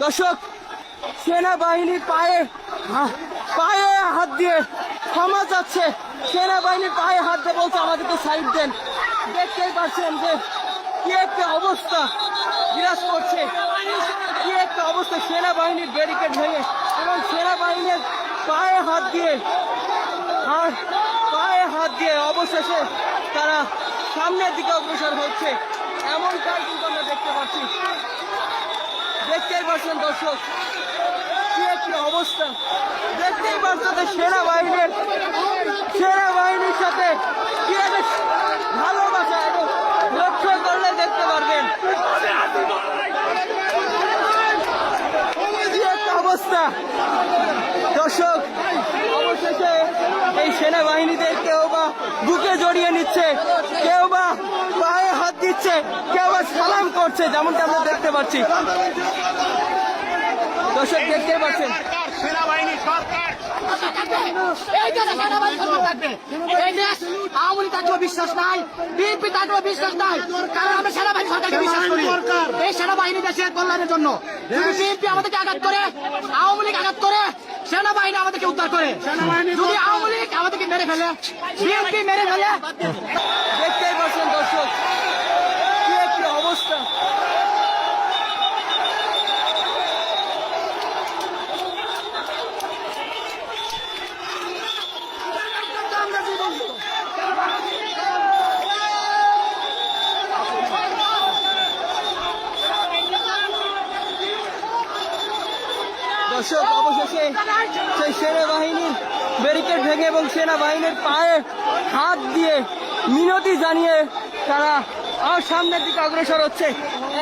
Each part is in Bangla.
দর্শক, সেনাবাহিনীর পায়ে পায়ে হাত দিয়ে ক্ষমা চাচ্ছে। সেনাবাহিনীর পায়ে হাত দিয়ে বলছে আমাদেরকে সাইড দেন। দেখতেই পাচ্ছেন যে কি একটা অবস্থা বিরাজ করছে, কি একটা অবস্থা। সেনাবাহিনীর ব্যারিকেড ভেঙে এবং সেনাবাহিনীর পায়ে হাত দিয়ে অবশেষে তারা সামনের দিকে অগ্রসর হচ্ছে, এমনটাই কিন্তু আমরা দেখতে পাচ্ছি। দেখতেই পাচ্ছেন দর্শক, কি একটা অবস্থা। দেখতেই পাচ্ছেন সেনাবাহিনীর সাথে কি একটা ভালোবাসা, এবং লক্ষ্য করলে দেখতে পারবেন কি একটা অবস্থা। দর্শক, অবশেষে এই সেনাবাহিনীদের কেউ বা বুকে জড়িয়ে নিচ্ছে, কেউ বা পায়ে হাত দিচ্ছে, কেউ বা সালাম করছে, যেমনটা আমরা দেখতে পাচ্ছি। দর্শক, দেখতে পাচ্ছেন সেনাবাহিনী সরকার এই দেশে সেনাবাহিনী সরকার থাকবে। এই দেশ আওয়ামী লীগ থাকলেও বিশ্বাস নাই, বিএনপি থাকলেও বিশ্বাস নাই, কারণ আমরা সেনাবাহিনী সরকারকে বিশ্বাস করি। এই সেনাবাহিনী দেশের কল্যাণের জন্য। যদি বিএনপি আমাদেরকে আঘাত করে, আওয়ামী লীগ আঘাত করে, সেনাবাহিনী আমাদেরকে উদ্ধার করে। যদি আওয়ামী লীগ আমাদেরকে মেরে ফেলে, বিএনপি মেরে ফেলে। দেখতেই পাচ্ছেন দর্শক, কি একটা অবস্থা। দর্শক, অবশেষে সেই সেনাবাহিনীর ব্যারিকেড ভেঙে এবং সেনাবাহিনীর পায়ে হাত দিয়ে মিনতি জানিয়ে তারা সামনের দিকে অগ্রসর হচ্ছে।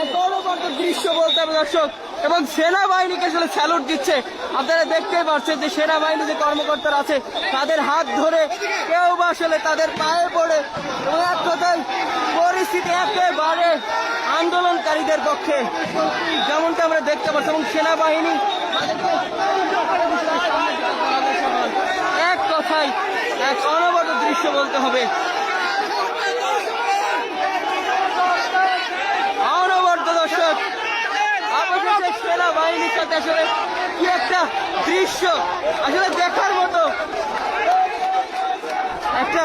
এক অনবদ্য দৃশ্য বলতে হবে দর্শক, এবং সেনাবাহিনীকে আসলে স্যালুট দিচ্ছে। আপনারা দেখতেই পাচ্ছেন যে সেনাবাহিনী যে কর্মকর্তারা আছে তাদের হাত ধরে, কেউ বা আসলে তাদের পায়ে পড়ে, এবং এক কথায় পরিস্থিতি একেবারে আন্দোলনকারীদের পক্ষে, যেমনটা আমরা দেখতে পাচ্ছি। এবং সেনাবাহিনী এক কথায় এক অনবদ্য দৃশ্য বলতে হবে, অনবদ্য। দর্শক, অবশেষে সেনাবাহিনীর সাথে আসলে কি একটা দৃশ্য, আসলে দেখার মতো একটা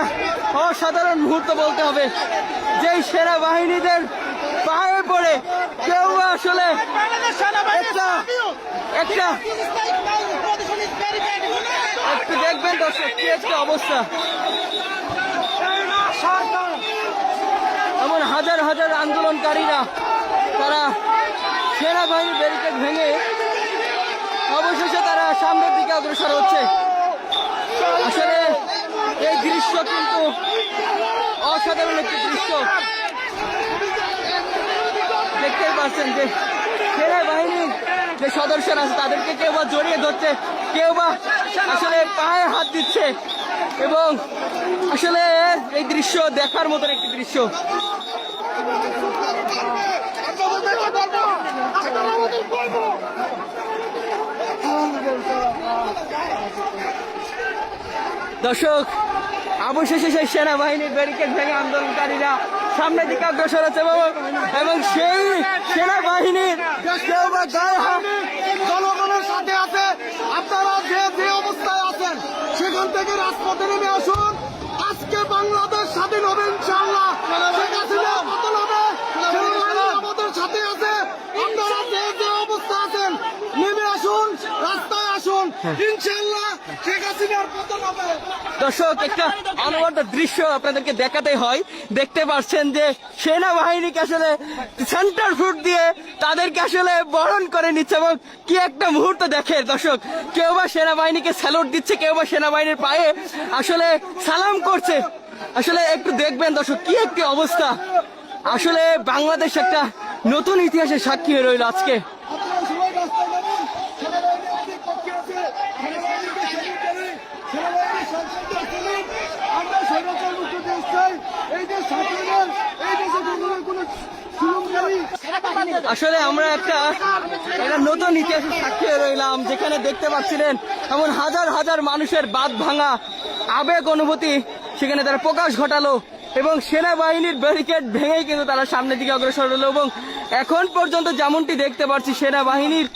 অসাধারণ মুহূর্ত বলতে হবে। যেই সেনাবাহিনীদের পায়ে পড়ে কেউ আসলে একটা একটু দেখবেন দর্শক, কি একটা অবস্থা। এমন হাজার হাজার আন্দোলনকারীরা তারা সেনাবাহিনীর ব্যারিকেড ভেঙে অবশেষে তারা সামনের দিকে অগ্রসর হচ্ছে। আসলে এই দৃশ্য কিন্তু অসাধারণ একটি দৃশ্য। দেখতেই পাচ্ছেন যে সেনাবাহিনীর যে সদস্যরা আছে তাদেরকে কেউ বা জড়িয়ে ধরছে, কেউ বা আসলে পায়ে হাত দিচ্ছে, এবং আসলে এই দৃশ্য দেখার মতন একটি দৃশ্য। দর্শক, অবশেষে সেই সেনাবাহিনীর ব্যারিকেড ভেঙে আন্দোলনকারীরা সামনের দিকে অগ্রসর হচ্ছে, এবং সেই সেনাবাহিনীর কেউ বা গায়ে হাত জনগণের সাথে আছে। আপনারা যে অবস্থায় আছেন সেখান থেকে রাজপথে নেমে আসুন। আজকে বাংলাদেশ স্বাধীন হবে ইনশাআল্লাহ। শেখ হাসিনা পতন হবে, সেনাবাহিনী আমাদের সাথে আছে। আপনারা যে অবস্থা আছেন নেমে আসুন, রাস্তায় আসুন, ইনশাআল্লাহ শেখ হাসিনার পতন হবে। দর্শক, একটা অনবদ্য দৃশ্য আপনাদেরকে দেখাতে হয়। দেখতে পাচ্ছেন যে সেনাবাহিনীকে আসলে সেন্টার ফুট দিয়ে তাদেরকে আসলে বরণ করে নিচ্ছে, এবং কি একটা মুহূর্ত দেখে দর্শক। কেউ বা সেনাবাহিনীকে স্যালুট দিচ্ছে, কেউ বা সেনাবাহিনীর পায়ে আসলে সালাম করছে। আসলে একটু দেখবেন দর্শক, কি একটি অবস্থা। আসলে বাংলাদেশ একটা নতুন ইতিহাসের সাক্ষী হয়ে রইল আজকে। আসলে আমরা একটা নতুন ইতিহাসের সাক্ষী হয়ে রইলাম, যেখানে দেখতে পাচ্ছিলেন এমন হাজার হাজার মানুষের বাঁধ ভাঙা আবেগ অনুভূতি সেখানে তারা প্রকাশ ঘটালো। এবং সেনাবাহিনীর ব্যারিকেড ভেঙেই কিন্তু তারা সামনের দিকে অগ্রসর হলো। এবং এখন পর্যন্ত যেমনটি দেখতে পাচ্ছি সেনাবাহিনীর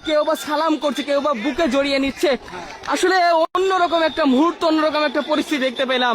কেউ বা সালাম করছে, কেউ বা বুকে জড়িয়ে নিচ্ছে। আসলে অন্যরকম একটা মুহূর্ত, অন্যরকম একটা পরিস্থিতি দেখতে পেলাম।